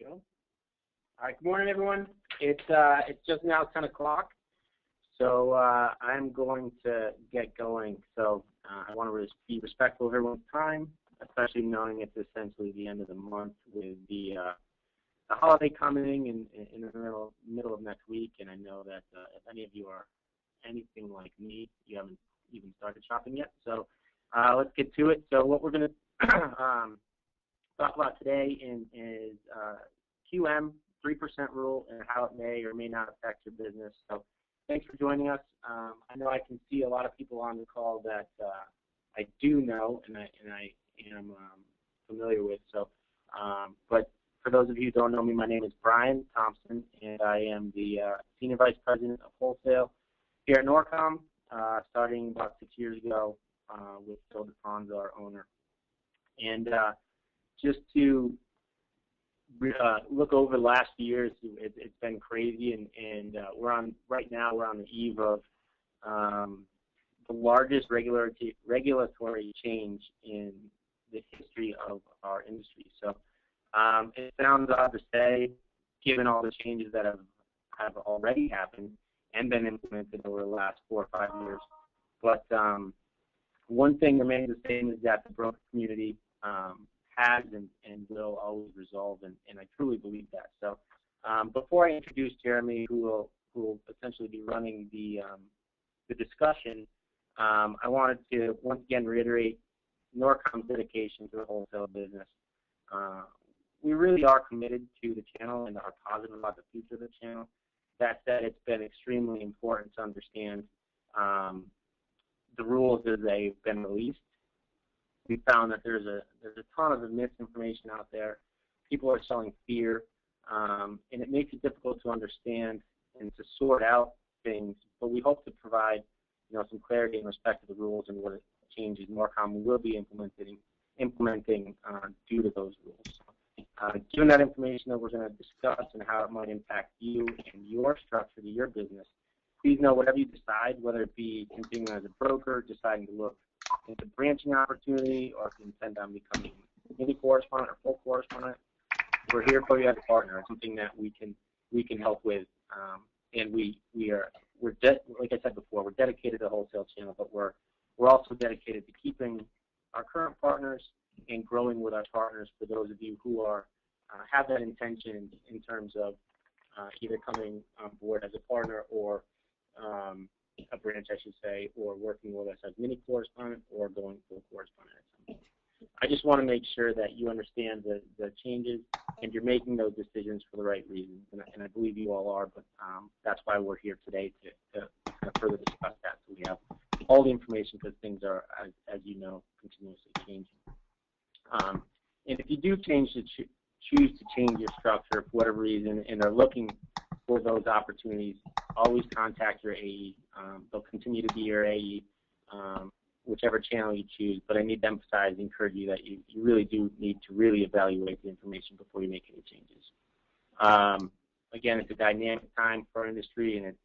Go. All right, good morning, everyone. It's just now 10 o'clock, so I'm going to get going. So I want to be respectful of everyone's time, especially knowing it's essentially the end of the month with the holiday coming in the middle of next week. And I know that if any of you are anything like me, you haven't even started shopping yet. So let's get to it. So what we're going to talk about today is QM, 3% rule, and how it may or may not affect your business. So thanks for joining us. I know I can see a lot of people on the call that I do know and I am familiar with. So, but for those of you who don't know me, my name is Brian Thompson, and I am the Senior Vice President of Wholesale here at Norcom, starting about 6 years ago with Phil DeFranza, our owner. And just to look over the last few years, it's been crazy, and right now we're on the eve of the largest regulatory change in the history of our industry. So it sounds odd to say, given all the changes that have already happened and been implemented over the last 4 or 5 years. But one thing remains the same, is that the broker community has and will always resolve, and I truly believe that. So before I introduce Jeremy, who will essentially be running the discussion, I wanted to once again reiterate Norcom's dedication to the wholesale business. We really are committed to the channel and are positive about the future of the channel. That said, it's been extremely important to understand the rules as they've been released. We found that there's a ton of misinformation out there. People are selling fear, and it makes it difficult to understand and to sort out things. But we hope to provide, some clarity in respect to the rules and what changes Norcom will be implementing due to those rules. Given that information that we're going to discuss and how it might impact you and your structure to your business, please know whatever you decide, whether it be continuing as a broker, deciding to look into branching opportunity, or if you intend on becoming mini correspondent or full correspondent, we're here for you as a partner. It's something that we can help with, and we're like I said before, we're dedicated to the wholesale channel, but we're also dedicated to keeping our current partners and growing with our partners. For those of you who have that intention in terms of either coming on board as a partner or a branch, I should say, or working with us as mini correspondent or going full correspondent at some point. I just want to make sure that you understand the changes and you're making those decisions for the right reasons, and I believe you all are, but that's why we're here today to kind of further discuss that, so we have all the information, because things are, as you know, continuously changing. And if you do choose to change your structure for whatever reason and are looking for those opportunities, always contact your AE. They'll continue to be your AE, whichever channel you choose, but I need to emphasize, encourage you that you really do need to really evaluate the information before you make any changes. Again, it's a dynamic time for our industry, and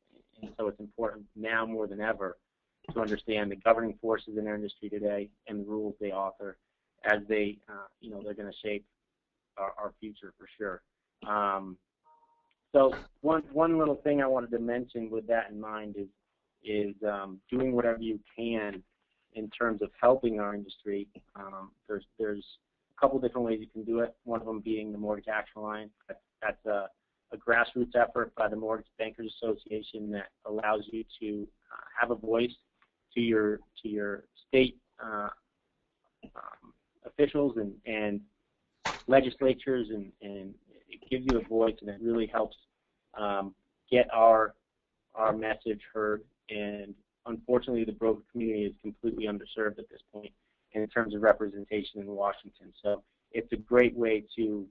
so it's important now more than ever to understand the governing forces in our industry today and the rules they author, as they, they're going to shape our future for sure. So one little thing I wanted to mention with that in mind is doing whatever you can in terms of helping our industry. There's a couple different ways you can do it. One of them being the Mortgage Action Alliance. That's a grassroots effort by the Mortgage Bankers Association that allows you to have a voice to your state officials and legislatures, and it gives you a voice, and it really helps get our message heard. And unfortunately, the broker community is completely underserved at this point in terms of representation in Washington. So it's a great way to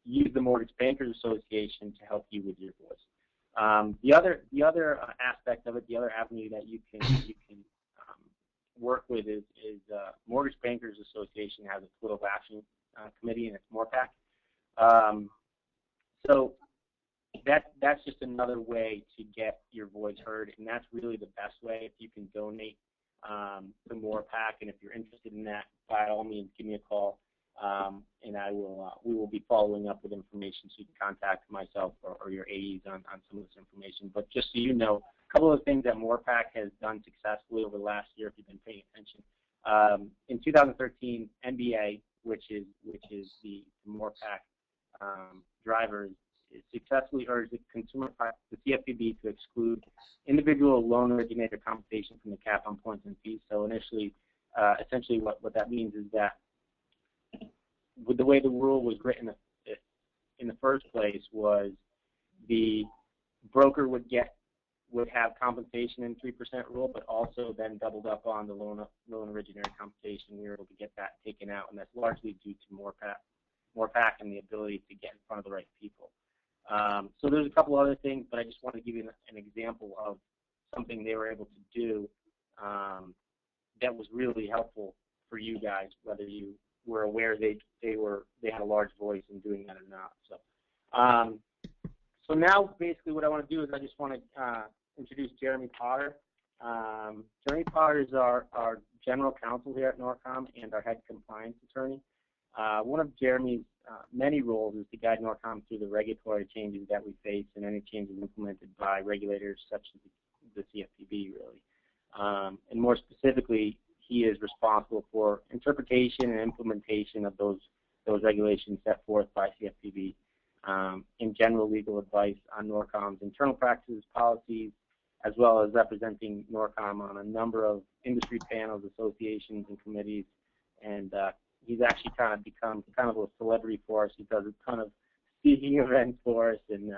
use the Mortgage Bankers Association to help you with your voice. The other aspect of it, the other avenue that you can work with is Mortgage Bankers Association has a political action committee, and it's MORPAC. So that's just another way to get your voice heard, and that's really the best way. If you can donate to MORPAC, and if you're interested in that, by all means, give me a call. and we will be following up with information, so you can contact myself or your AEs on some of this information. But just so you know, a couple of things that MORPAC has done successfully over the last year, if you've been paying attention. In 2013, NBA, which is the MORPAC drivers, successfully urged the CFPB to exclude individual loan originator compensation from the cap on points and fees. So initially, essentially what that means is that with the way the rule was written in the first place was the broker would have compensation in 3% rule, but also then doubled up on the loan originator compensation. We were able to get that taken out, and that's largely due to MORPAC and the ability to get in front of the right people. So there's a couple other things, but I just want to give you an example of something they were able to do that was really helpful for you guys, whether you were aware they had a large voice in doing that or not. So now basically what I want to do is I just want to introduce Jeremy Potter. Jeremy Potter is our general counsel here at NORCOM and our head compliance attorney. One of Jeremy's many roles is to guide NORCOM through the regulatory changes that we face and any changes implemented by regulators such as the CFPB, really. And more specifically, he is responsible for interpretation and implementation of those regulations set forth by CFPB, in general legal advice on NORCOM's internal practices, policies, as well as representing NORCOM on a number of industry panels, associations, and committees. And he's actually kind of become kind of a celebrity for us. He does a ton of speaking events for us, and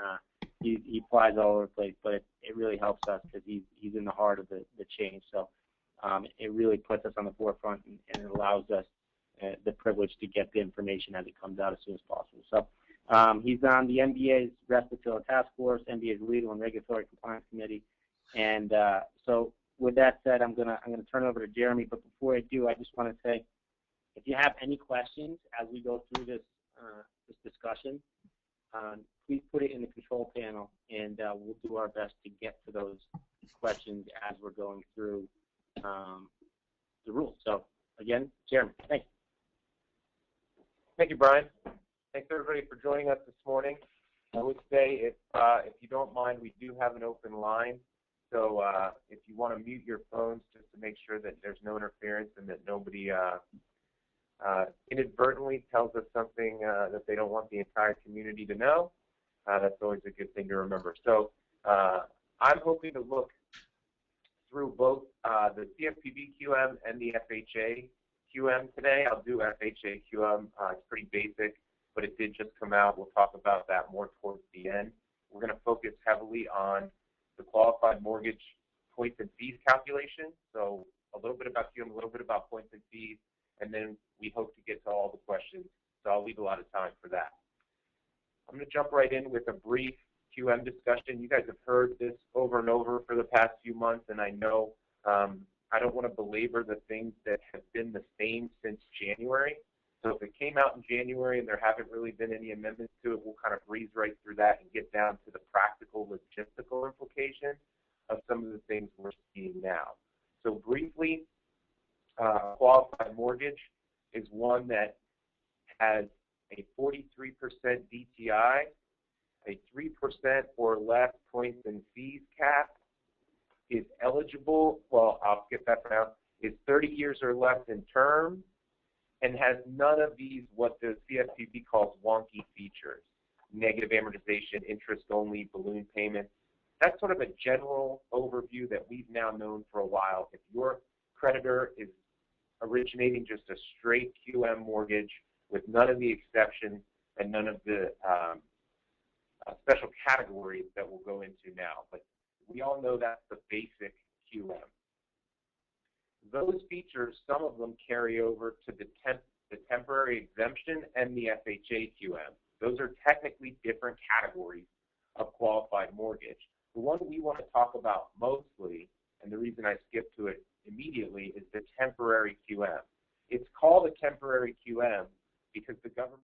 he flies all over the place. But it really helps us because he's in the heart of the change. So it really puts us on the forefront, and it allows us the privilege to get the information as it comes out as soon as possible. So he's on the NBA's Respiratory Task Force, NBA's Legal and Regulatory Compliance Committee, and so with that said, I'm gonna turn it over to Jeremy. But before I do, I just want to say, if you have any questions as we go through this discussion, please put it in the control panel, and we'll do our best to get to those questions as we're going through the rules. So again, Jeremy, thanks. Thank you, Brian. Thanks everybody for joining us this morning. I would say, if you don't mind, we do have an open line. So if you want to mute your phones just to make sure that there's no interference and that nobody inadvertently tells us something that they don't want the entire community to know, that's always a good thing to remember. So I'm hoping to look through both the CFPB QM and the FHA QM today. I'll do FHA QM. It's pretty basic, but it did just come out. We'll talk about that more towards the end. We're going to focus heavily on the qualified mortgage points and fees calculation. So a little bit about QM, a little bit about points and fees, and then we hope to get to all the questions. So I'll leave a lot of time for that. I'm going to jump right in with a brief QM discussion. You guys have heard this over and over for the past few months, and I know I don't want to belabor the things that have been the same since January. So if it came out in January and there haven't really been any amendments to it, we'll kind of breeze right through that and get down to the practical, logistical implications of some of the things we're seeing now. So briefly, qualified mortgage is one that has a 43% DTI, a 3% or less points and fees cap, is eligible, well, I'll skip that for now, is 30 years or less in term, and has none of these, what the CFPB calls wonky features, negative amortization, interest-only, balloon payments. That's sort of a general overview that we've now known for a while. If your creditor is originating just a straight QM mortgage with none of the exceptions and none of the special categories that we'll go into now, but we all know that's the basic QM. Those features, some of them carry over to the temporary exemption and the FHA QM. Those are technically different categories of qualified mortgage. The one we want to talk about mostly, and the reason I skipped to it immediately, is the temporary QM. It's called a temporary QM because the government